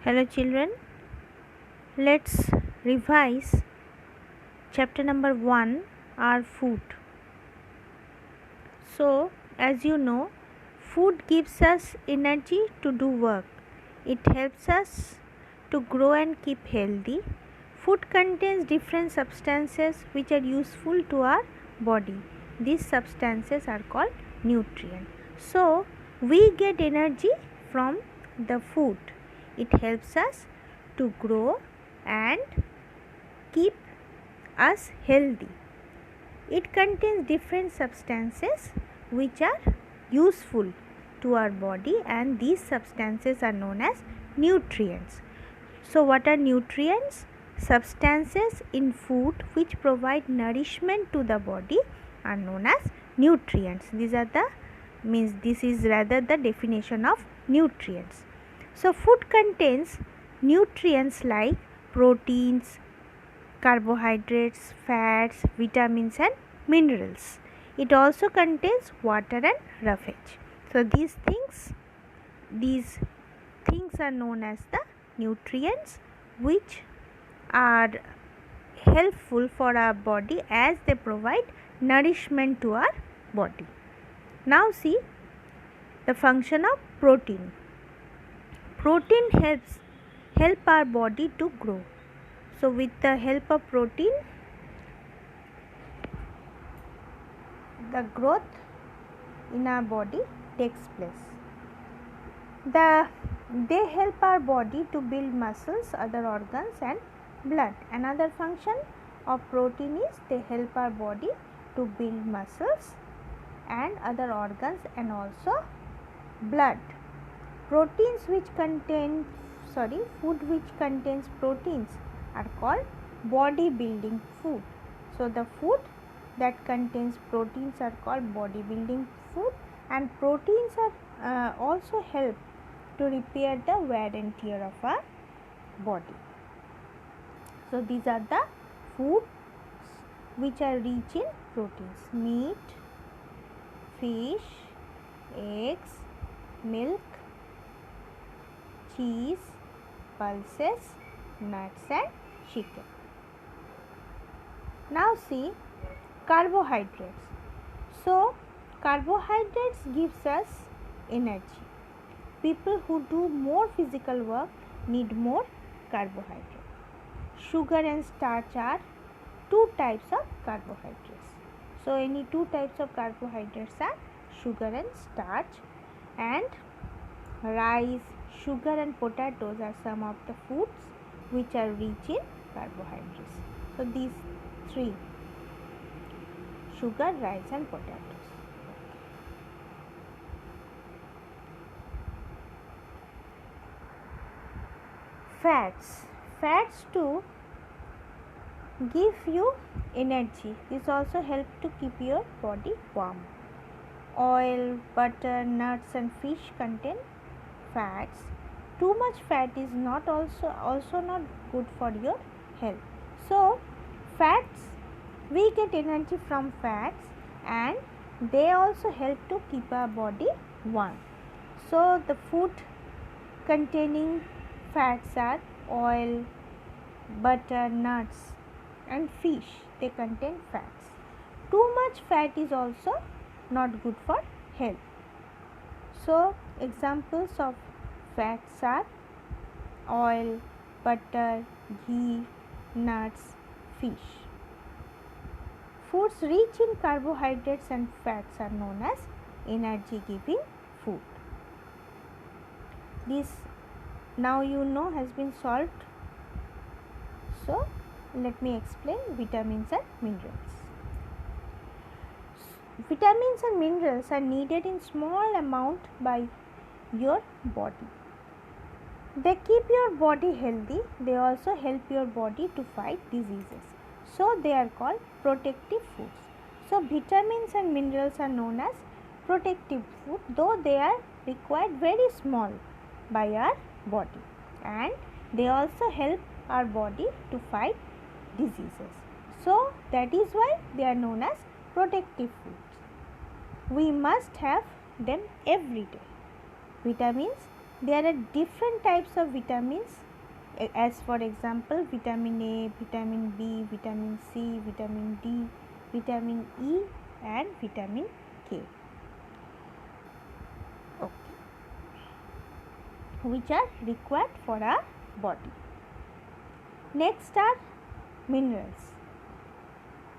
Hello children, let's revise chapter number 1, our food. So, as you know, food gives us energy to do work. It helps us to grow and keep healthy. Food contains different substances which are useful to our body. These substances are called nutrients. So, we get energy from the food. It helps us to grow and keep us healthy. It contains different substances which are useful to our body, and these substances are known as nutrients. So, what are nutrients? Substances in food which provide nourishment to the body are known as nutrients. This is rather the definition of nutrients. So, food contains nutrients like proteins, carbohydrates, fats, vitamins and minerals. It also contains water and roughage. So, these things are known as the nutrients which are helpful for our body as they provide nourishment to our body. Now see the function of protein. Protein help our body to grow. So with the help of protein, the growth in our body takes place. They help our body to build muscles, other organs and blood. Another function of protein is they help our body to build muscles and other organs and also blood. Food which contains proteins are called body building food. So the food that contains proteins are called body building food, and proteins are also help to repair the wear and tear of our body. So these are the foods which are rich in proteins: meat, fish, eggs, milk, cheese, pulses, nuts and chicken. Now see carbohydrates. So carbohydrates gives us energy. People who do more physical work need more carbohydrates. Sugar and starch are two types of carbohydrates. So any two types of carbohydrates are sugar and starch, and rice, sugar and potatoes are some of the foods which are rich in carbohydrates. So these three: sugar, rice and potatoes. Fats too give you energy. This also help to keep your body warm. Oil, butter, nuts and fish contain fats. Too much fat is not also not good for your health. So fats, we get energy from fats, and they also help to keep our body warm. So the food containing fats are oil, butter, nuts and fish. They contain fats. Too much fat is also not good for health. So examples of fats are oil, butter, ghee, nuts, fish. Foods rich in carbohydrates and fats are known as energy giving food. This now you know has been solved. So let me explain vitamins and minerals. Vitamins and minerals are needed in small amount by your body. They keep your body healthy. They also help your body to fight diseases. So they are called protective foods. So vitamins and minerals are known as protective food, though they are required very small by our body, and they also help our body to fight diseases. So that is why they are known as protective foods. We must have them every day. Vitamins, there are different types of vitamins, as for example vitamin A, vitamin B, vitamin C, vitamin D, vitamin E and vitamin K, okay, which are required for our body. Next are minerals.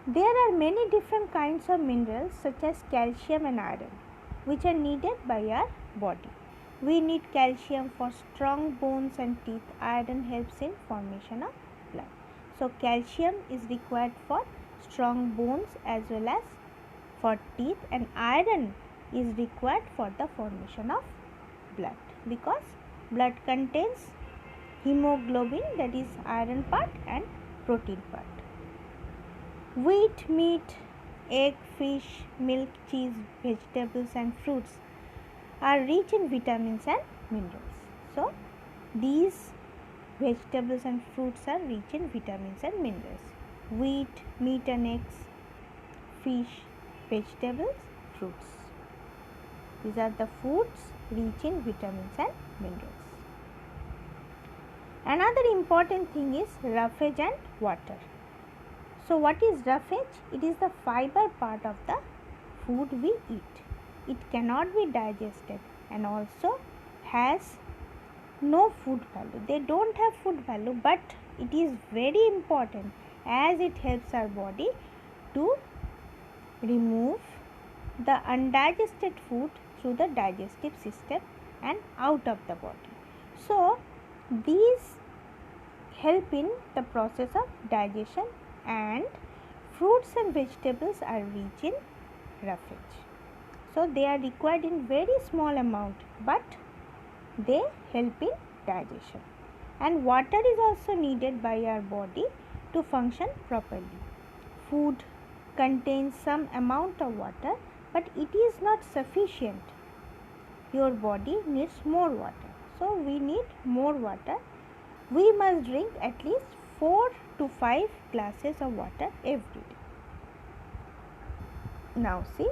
There are many different kinds of minerals such as calcium and iron which are needed by our body. We need calcium for strong bones and teeth. Iron helps in formation of blood. So calcium is required for strong bones as well as for teeth, and iron is required for the formation of blood because blood contains hemoglobin, that is iron part, and protein part. Wheat, meat, egg, fish, milk, cheese, vegetables and fruits are rich in vitamins and minerals. So, these vegetables and fruits are rich in vitamins and minerals. Wheat, meat and eggs, fish, vegetables, fruits. These are the foods rich in vitamins and minerals. Another important thing is roughage and water. So, what is roughage? It is the fiber part of the food we eat. It cannot be digested and also has no food value. They don't have food value, but it is very important as it helps our body to remove the undigested food through the digestive system and out of the body. So, these help in the process of digestion, and fruits and vegetables are rich in roughage. So, they are required in very small amount, but they help in digestion. And water is also needed by our body to function properly. Food contains some amount of water, but it is not sufficient. Your body needs more water. So, we need more water. We must drink at least 4 to 5 glasses of water every day. Now see,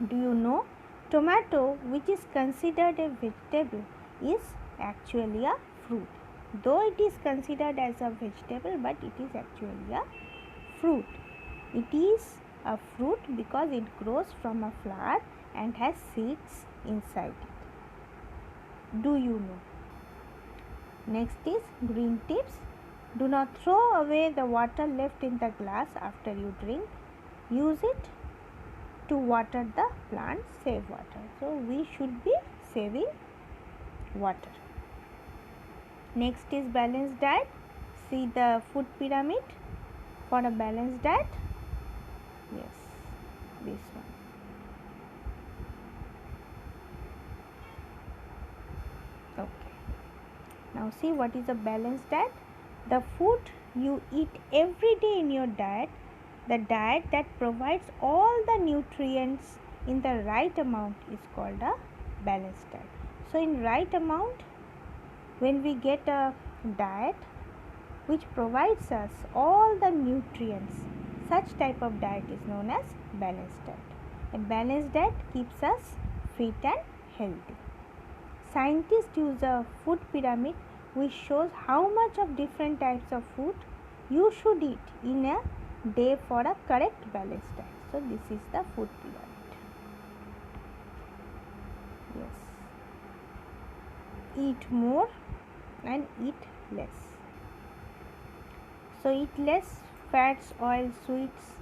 do you know tomato, which is considered a vegetable, is actually a fruit. Though it is considered as a vegetable, but it is actually a fruit. It is a fruit because it grows from a flower and has seeds inside it. Do you know? Next is green tips. Do not throw away the water left in the glass after you drink. Use it to water the plants. Save water. So, we should be saving water. Next is balanced diet. See the food pyramid for a balanced diet. Yes, this one. Okay. Now see what is a balanced diet. The food you eat every day in your diet, the diet that provides all the nutrients in the right amount, is called a balanced diet. So, in right amount, when we get a diet which provides us all the nutrients, such type of diet is known as balanced diet. A balanced diet keeps us fit and healthy. Scientists use a food pyramid which shows how much of different types of food you should eat in a day for a correct balanced diet. So, this is the food pyramid. Yes. Eat more and eat less. So, eat less fats, oil, sweets,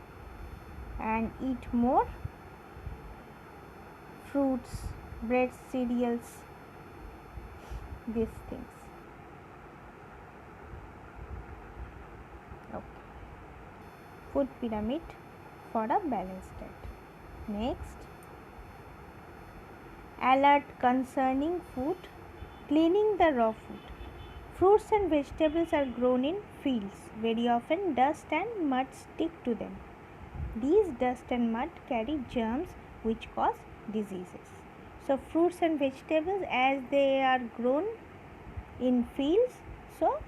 and eat more fruits, bread, cereals, these things. Okay. Food pyramid for a balanced diet. Next, alert concerning food, cleaning the raw food. Fruits and vegetables are grown in fields. Very often dust and mud stick to them. These dust and mud carry germs which cause diseases. So, fruits and vegetables, as they are grown in fields, so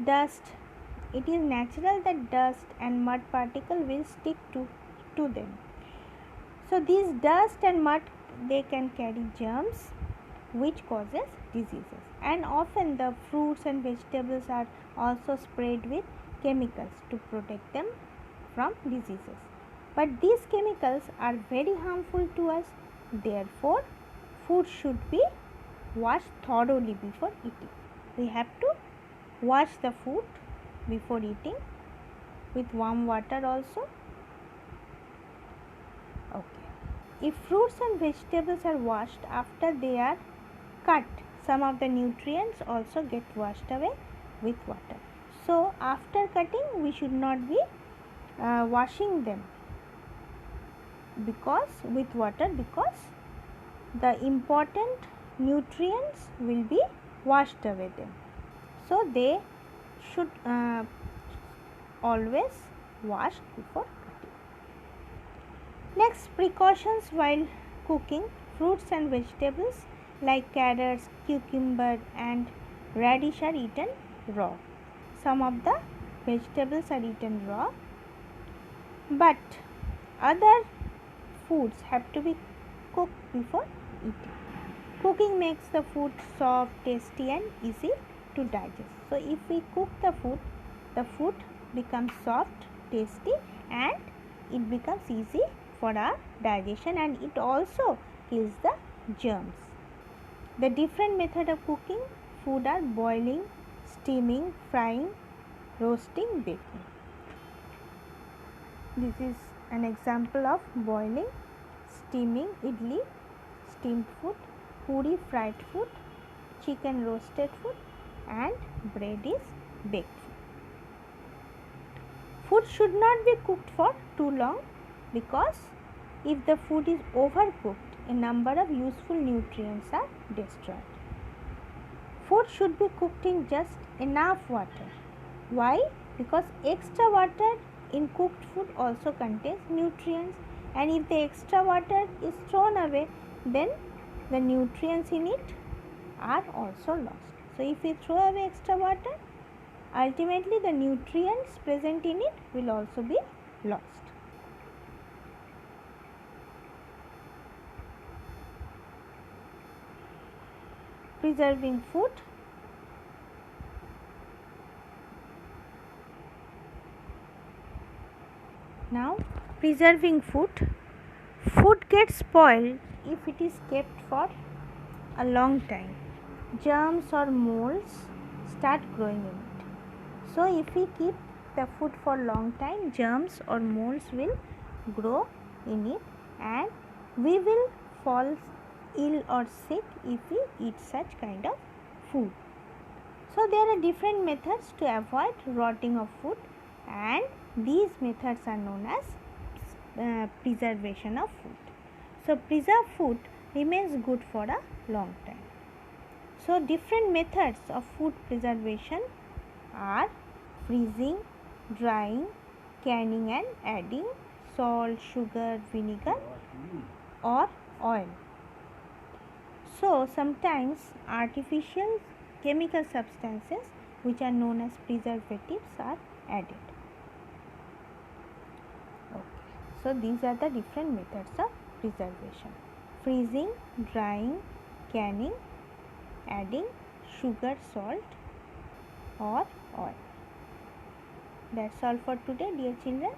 dust, it is natural that dust and mud particle will stick to them. So, these dust and mud, they can carry germs which causes diseases. And often the fruits and vegetables are also sprayed with chemicals to protect them from diseases. But these chemicals are very harmful to us. Therefore, food should be washed thoroughly before eating. We have to wash the food before eating with warm water also. Okay. If fruits and vegetables are washed after they are cut, some of the nutrients also get washed away with water. So, after cutting, we should not be washing them with water, because the important nutrients will be washed away them. So, they should always wash before cutting. Next, precautions while cooking. Fruits and vegetables like carrots, cucumber and radish are eaten raw. Some of the vegetables are eaten raw, but other foods have to be cooked before eating. Cooking makes the food soft, tasty and easy to digest. So, if we cook the food becomes soft, tasty and it becomes easy for our digestion, and it also kills the germs. The different method of cooking food are boiling, steaming, frying, roasting, baking. This is an example of boiling, steaming, idli, steamed food, puri, fried food, chicken, roasted food, and bread is baked food. Food should not be cooked for too long, because if the food is overcooked, a number of useful nutrients are destroyed. Food should be cooked in just enough water. Why? Because extra water in cooked food also contains nutrients, and if the extra water is thrown away, then the nutrients in it are also lost. So, if we throw away extra water, ultimately the nutrients present in it will also be lost. Preserving food. Now, preserving food. Food gets spoiled if it is kept for a long time. Germs or molds start growing in it. So, if we keep the food for a long time, germs or molds will grow in it, and we will fall ill or sick if we eat such kind of food. So, there are different methods to avoid rotting of food, and these methods are known as preservation of food. So, preserved food remains good for a long time. So, different methods of food preservation are freezing, drying, canning and adding salt, sugar, vinegar or oil. So, sometimes artificial chemical substances which are known as preservatives are added. Okay. So, these are the different methods of preservation: freezing, drying, canning, adding sugar, salt or oil. That's all for today, dear children.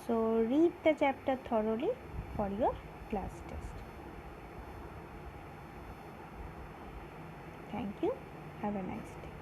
So, read the chapter thoroughly for your class test. Thank you. Have a nice day.